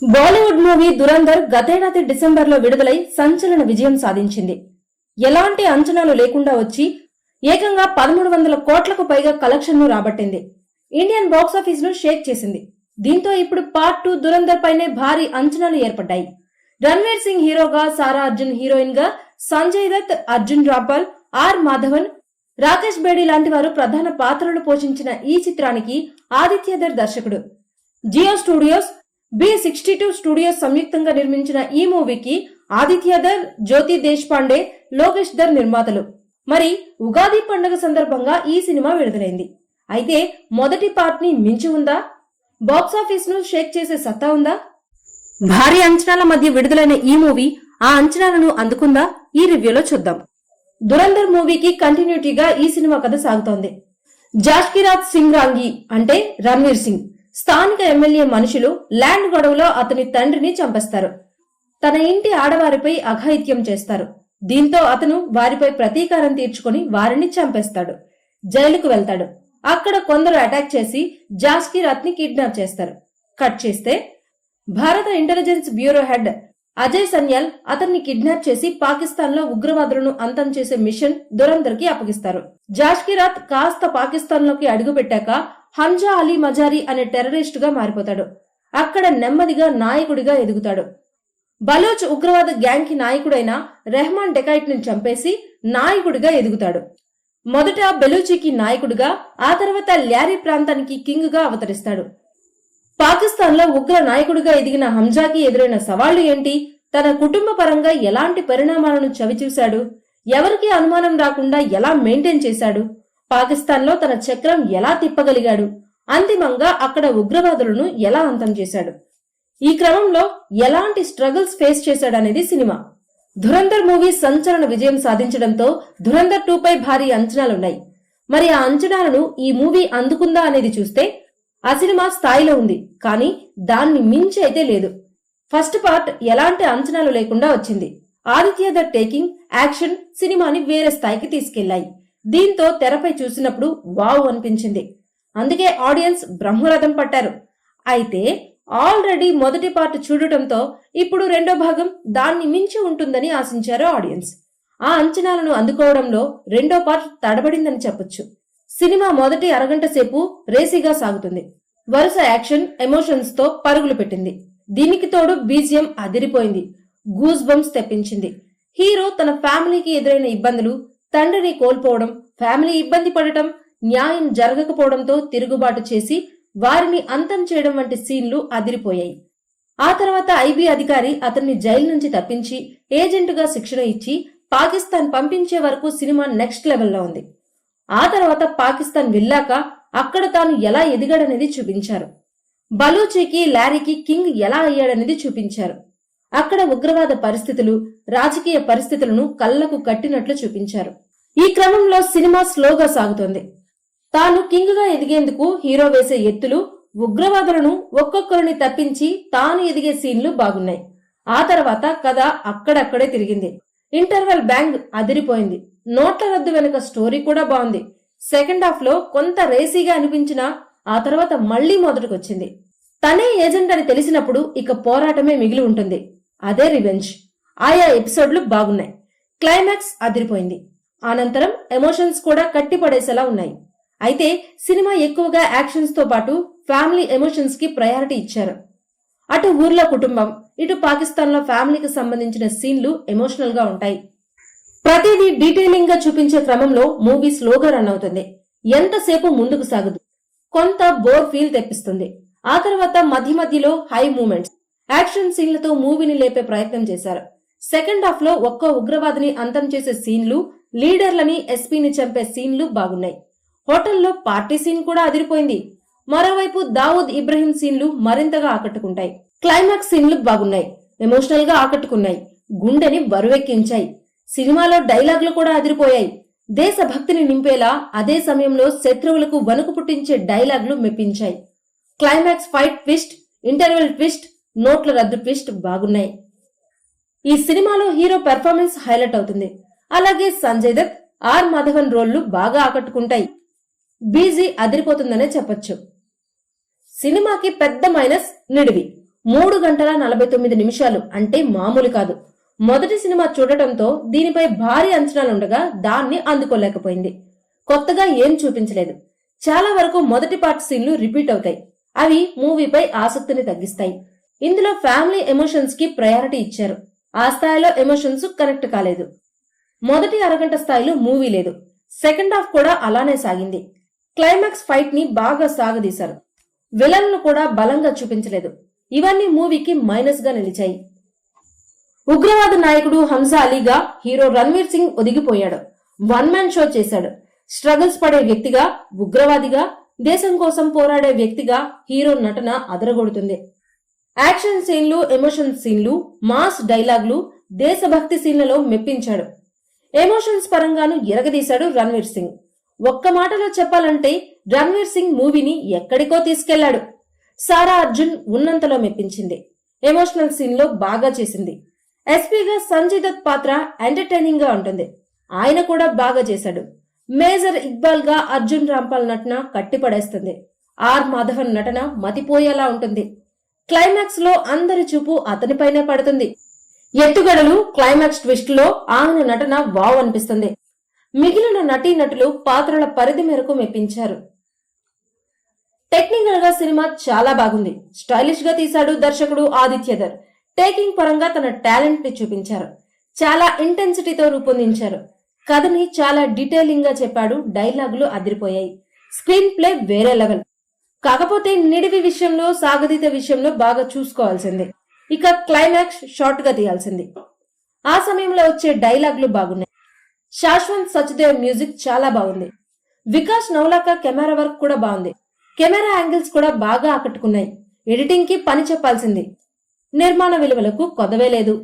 Bollywood movie Dhurandhar గతేడాది డిసెంబర్లో విడుదలై సంచలన విజయం సాధించింది. ఎలాంటి అంచనాలు లేకుండా వచ్చి ఏకంగా 1300 కోట్లకు పైగా కలెక్షన్ను రాబట్టింది. ఇండియన్ బాక్సాఫీస్ ను షేక్ చేసింది. దీంతో ఇప్పుడు పార్ట్ 2 దురంధర్ పైనే భారీ అంచనాలు ఏర్పడ్డాయి. రణ్వీర్ సింగ్ హీరోగా, సారా అర్జున్ హీరోయిన్ గా, సంజయ్ దత్, అర్జున్ రాంపాల్, ఆర్ మాధవన్, రాకేష్ బేడి లాంటి వారు ప్రధాన పాత్రలు పోషించిన ఈ చిత్రానికి ఆదిత్యధర్ దర్శకుడు. జియో స్టూడియోస్, B62 స్టూడియోస్ సంయుక్తంగా నిర్మించిన ఈ మూవీకి ఆదిత్యధర్, జ్యోతి దేశ్పాండే, లోకేష్ ధర్ నిర్మాతలు. మరి ఉగాది పండుగ సందర్భంగా ఈ సినిమా విడుదలైంది. అయితే మొదటి పార్ట్ ని మించి ఉందా? బాక్సాఫీస్ ను షేక్ చేసే సత్తా ఉందా? భారీ అంచనాల మధ్య విడుదలైన ఈ మూవీ ఆ అంచనాలను అందుకుందా? ఈ రివ్యూలో చూద్దాం. దురంధర్ మూవీకి కంటిన్యూటీగా ఈ సినిమా కథ సాగుతోంది. జాష్కిరాజ్ సింగ్ రాంగి అంటే రణ్వీర్ సింగ్ స్థానిక ఎమ్మెల్యే మనుషులు ల్యాండ్ గొడవలో అతని తండ్రిని చంపేస్తారు. తన ఇంటి ఆడవారిపై అఘాయిత్యం చేస్తారు. దీంతో అతను వారిపై ప్రతీకారం తీర్చుకుని వారిని చంపేస్తాడు. జైలుకు వెళ్తాడు. అక్కడ కొందరు అటాక్ చేసి జాష్కిరాజ్ ని కిడ్నాప్ చేస్తారు. కట్ చేస్తే భారత intelligence bureau head Ajay Sanyal అతన్ని కిడ్నాప్ చేసి పాకిస్తాన్ లో ఉగ్రవాదులను అంతం చేసే మిషన్ దురంధర్ కి అప్పగిస్తారు. జాష్కిరాజ్ కాస్త పాకిస్తాన్ లోకి అడుగుపెట్టాక హంజా అలీ మజారీ అనే టెర్రరిస్ట్ గా మారిపోతాడు. అక్కడ నెమ్మదిగా నాయకుడిగా ఎదుగుతాడు. బలోచ్ ఉగ్రవాద గ్యాంగ్ కి నాయకుడైన రెహమాన్ డెకైట్ ని చంపేసి నాయకుడిగా ఎదుగుతాడు. మొదట బెలూచికి నాయకుడిగా, ఆ తర్వాత ల్యారీ ప్రాంతానికి కింగ్ గా అవతరిస్తాడు. పాకిస్తాన్ లో ఉగ్ర నాయకుడిగా ఎదిగిన హంజాకి ఎదురైన సవాళ్లు ఏంటి? తన కుటుంబ పరంగా ఎలాంటి పరిణామాలను చవిచూశాడు? ఎవరికి అనుమానం రాకుండా ఎలా మెయింటైన్ చేశాడు? పాకిస్తాన్ లో తన చక్రం ఎలా తిప్పగలిగాడు? అంతిమంగా అక్కడ ఉగ్రవాదులను ఎలా అంతం చేశాడు? ఈ క్రమంలో ఎలాంటి స్ట్రగుల్స్ ఫేస్ చేశాడనేది సినిమా. దురంధర్ మూవీ సంచలన విజయం సాధించడంతో దురంధర్ 2 పై భారీ అంచనాలున్నాయి. మరి ఆ అంచనాలను ఈ మూవీ అందుకుందా అనేది చూస్తే ఆ సినిమా స్థాయిలో ఉంది, కానీ దాన్ని మించి అయితే లేదు. ఫస్ట్ పార్ట్ ఎలాంటి అంచనాలు లేకుండా వచ్చింది. ఆదిత్యధర్ టేకింగ్, యాక్షన్ సినిమాని వేరే స్థాయికి తీసుకెళ్లాయి. దీంతో తెరపై చూసినప్పుడు వావ్ అనిపించింది. అందుకే ఆడియన్స్ బ్రహ్మరథం పట్టారు. అయితే ఆల్రెడీ మొదటి పార్ట్ చూడటంతో ఇప్పుడు రెండో భాగం దాన్ని మించి ఉంటుందని ఆశించారు ఆడియన్స్. ఆ అంచనాలను అందుకోవడంలో రెండో పార్ట్ తడబడిందని చెప్పొచ్చు. సినిమా మొదటి అరగంట సేపు రేసీగా సాగుతుంది. వరుస యాక్షన్, ఎమోషన్స్ తో పరుగులు పెట్టింది. దీనికి తోడు బీజిఎం అదిరిపోయింది. గూస్ బంప్స్ తెప్పించింది. హీరో తన ఫ్యామిలీకి ఎదురైన ఇబ్బందులు, తండ్రిని కోల్పోవడం, ఫ్యామిలీ ఇబ్బంది పడటం, న్యాయం జరగకపోవడంతో తిరుగుబాటు చేసి వారిని అంతం చేయడం వంటి సీన్లు అదిరిపోయాయి. ఆ తర్వాత ఐబీ అధికారి అతన్ని జైలు నుంచి తప్పించి ఏజెంటుగా శిక్షణ ఇచ్చి పాకిస్తాన్ పంపించే వరకు సినిమా నెక్స్ట్ లెవెల్లో ఉంది. ఆ తర్వాత పాకిస్తాన్ వెళ్ళాక అక్కడ తాను ఎలా ఎదిగాడనేది చూపించారు. బలూచికి, ల్యారీకి కింగ్ ఎలా అయ్యాడనేది చూపించారు. అక్కడ ఉగ్రవాద పరిస్థితులు, రాజకీయ పరిస్థితులను కళ్లకు కట్టినట్లు చూపించారు. ఈ క్రమంలో సినిమా స్లోగా సాగుతోంది. తాను కింగ్ గా ఎదిగేందుకు హీరో వేసే ఎత్తులు, ఉగ్రవాదులను ఒక్కొక్కరిని తప్పించి తాను ఎదిగే సీన్లు బాగున్నాయి. ఆ తర్వాత కథ అక్కడక్కడే తిరిగింది. ఇంటర్వెల్ బ్యాంగ్ అదిరిపోయింది. నోట్ల రద్దు వెనుక స్టోరీ కూడా బాగుంది. సెకండ్ హాఫ్ లో కొంత రేసీగా అనిపించినా ఆ తర్వాత మళ్లీ మొదటికొచ్చింది. తనే ఏజెంట్ అని తెలిసినప్పుడు ఇక పోరాటమే మిగిలి ఉంటుంది. అదే రివెంజ్. ఆయా ఎపిసోడ్లు బాగున్నాయి. క్లైమాక్స్ అదిరిపోయింది. అనంతరం ఎమోషన్స్ కూడా కట్టిపడేసేలా ఉన్నాయి. అయితే సినిమా ఎక్కువగా యాక్షన్స్ తో పాటు ఫ్యామిలీ ఎమోషన్స్ కి ప్రయారిటీ ఇచ్చారు. అటు ఊర్లో కుటుంబం, ఇటు పాకిస్తాన్ లో ఫ్యామిలీకి సంబంధించిన సీన్లు ఎమోషనల్ గా ఉంటాయి. ప్రతిదీ డీటెయిలింగ్ గా చూపించే క్రమంలో మూవీ స్లోగా రన్ అవుతుంది. ఎంతసేపు ముందుకు సాగదు. కొంత బోర్ ఫీల్ తెప్పిస్తుంది. ఆ తర్వాత మధ్య మధ్యలో హై మూమెంట్స్, యాక్షన్ సీన్లతో మూవీని లేపే ప్రయత్నం చేశారు. సెకండ్ హాఫ్ లో ఒక్క ఉగ్రవాదిని అంతం చేసే సీన్లు, లీడర్లని, ఎస్పీని చంపే సీన్లు బాగున్నాయి. హోటల్లో పార్టీ సీన్ కూడా అదిరిపోయింది. మరోవైపు దావూద్ ఇబ్రహీం సీన్లు మరింతగా ఆకట్టుకుంటాయి. క్లైమాక్స్ సీన్లు బాగున్నాయి. ఎమోషనల్ గా ఆకట్టుకున్నాయి. గుండెని బరువెక్కించాయి. సినిమాలో డైలాగులు కూడా అదిరిపోయాయి. దేశభక్తిని నింపేలా, అదే సమయంలో శత్రువులకు వణుకు పుట్టించే డైలాగులు మెప్పించాయి. Climax fight twist, interval twist, నోట్ల రద్దు ట్విస్ట్ బాగున్నాయి. ఈ సినిమాలో హీరో పెర్ఫార్మెన్స్ హైలైట్ అవుతుంది. అలాగే సంజయ్ దత్, ఆర్ మాధవన్ రోళ్లు బాగా ఆకట్టుకుంటాయి. బీజీ అదిరిపోతుందనే చెప్పొచ్చు. సినిమాకి పెద్ద మైనస్ నిడివి. 3 గంటల 49 నిమిషాలు అంటే మామూలు కాదు. మొదటి సినిమా చూడటంతో దీనిపై భారీ అంచనాలుండగా దాన్ని అందుకోలేకపోయింది. కొత్తగా ఏం చూపించలేదు. చాలా వరకు మొదటి పార్ట్ సీన్లు రిపీట్ అవుతాయి. అవి మూవీపై ఆసక్తిని తగ్గిస్తాయి. ఇందులో ఫ్యామిలీ ఎమోషన్స్ కి ప్రయారిటీ ఇచ్చారు. ఆ స్థాయిలో ఎమోషన్స్ కనెక్ట్ కాలేదు. మొదటి అరగంట స్థాయిలో మూవీ లేదు. సెకండ్ హాఫ్ కూడా అలానే సాగింది. క్లైమాక్స్ ఫైట్ ని బాగా సాగదీశారు. విలన్లు కూడా బలంగా చూపించలేదు. ఇవన్నీ మూవీకి మైనస్ గా నిలిచాయి. ఉగ్రవాద నాయకుడు హంజా అలీగా హీరో రణ్వీర్ సింగ్ ఒదిగిపోయాడు. వన్ మ్యాన్ షో చేశాడు. స్ట్రగుల్స్ పడే వ్యక్తిగా, ఉగ్రవాదిగా, దేశం కోసం పోరాడే వ్యక్తిగా హీరో నటన అదరగొడుతుంది. యాక్షన్ సీన్లు, ఎమోషన్ సీన్లు, మాస్ డైలాగులు, దేశభక్తి సీన్లలో మెప్పించాడు. ఎమోషన్స్ పరంగాను ఎరగదీశాడు రణ్వీర్ సింగ్. ఒక్క మాటలో చెప్పాలంటే రణ్వీర్ సింగ్ మూవీని ఎక్కడికో తీసుకెళ్లాడు. సారా అర్జున్ ఉన్నంతలో మెప్పించింది. ఎమోషనల్ సీన్ లో బాగా చేసింది. ఎస్పీగా సంజయ్ దత్ పాత్ర ఎంటర్టైనింగ్ గా ఉంటుంది. ఆయన కూడా బాగా చేశాడు. మేజర్ ఇక్బాల్ గా అర్జున్ రాంపాల్ నటన కట్టిపడేస్తుంది. ఆర్ మాధవన్ నటన మతిపోయేలా ఉంటుంది. క్లైమాక్స్ లో అందరి చూపు అతనిపైనే పడుతుంది. ఎత్తుగడలు, క్లైమాక్స్ ట్విస్ట్ లో ఆయన నటన వావ్ అనిపిస్తుంది. మిగిలిన నటీనటులు పాత్రల పరిధి మేరకు మెప్పించారు. టెక్నికల్ గా సినిమా చాలా బాగుంది. స్టైలిష్ గా తీశాడు దర్శకుడు ఆదిత్యధర్. టేకింగ్ పరంగా తన టాలెంట్ ని చూపించారు. చాలా ఇంటెన్సిటీతో రూపొందించారు. కథని చాలా డీటెయిలింగ్ గా చెప్పాడు. డైలాగులు అదిరిపోయాయి. స్క్రీన్ ప్లే వేరే లెవెల్. కాకపోతే నిడివి విషయంలో, సాగదీత విషయంలో బాగా చూసుకోవాల్సింది. ఇక క్లైమాక్స్ షార్ట్ గా తీయాల్సింది. ఆ సమయంలో వచ్చే డైలాగులు బాగున్నాయి. శాశ్వంత్ సచ్దేవ్ మ్యూజిక్ చాలా బాగుంది. వికాస్ నౌలాకా కెమెరా వర్క్ కూడా బాగుంది. కెమెరా యాంగిల్స్ కూడా బాగా ఆకట్టుకున్నాయి. ఎడిటింగ్ కి పని చెప్పాల్సింది. నిర్మాణ విలువలకు కొదవే లేదు.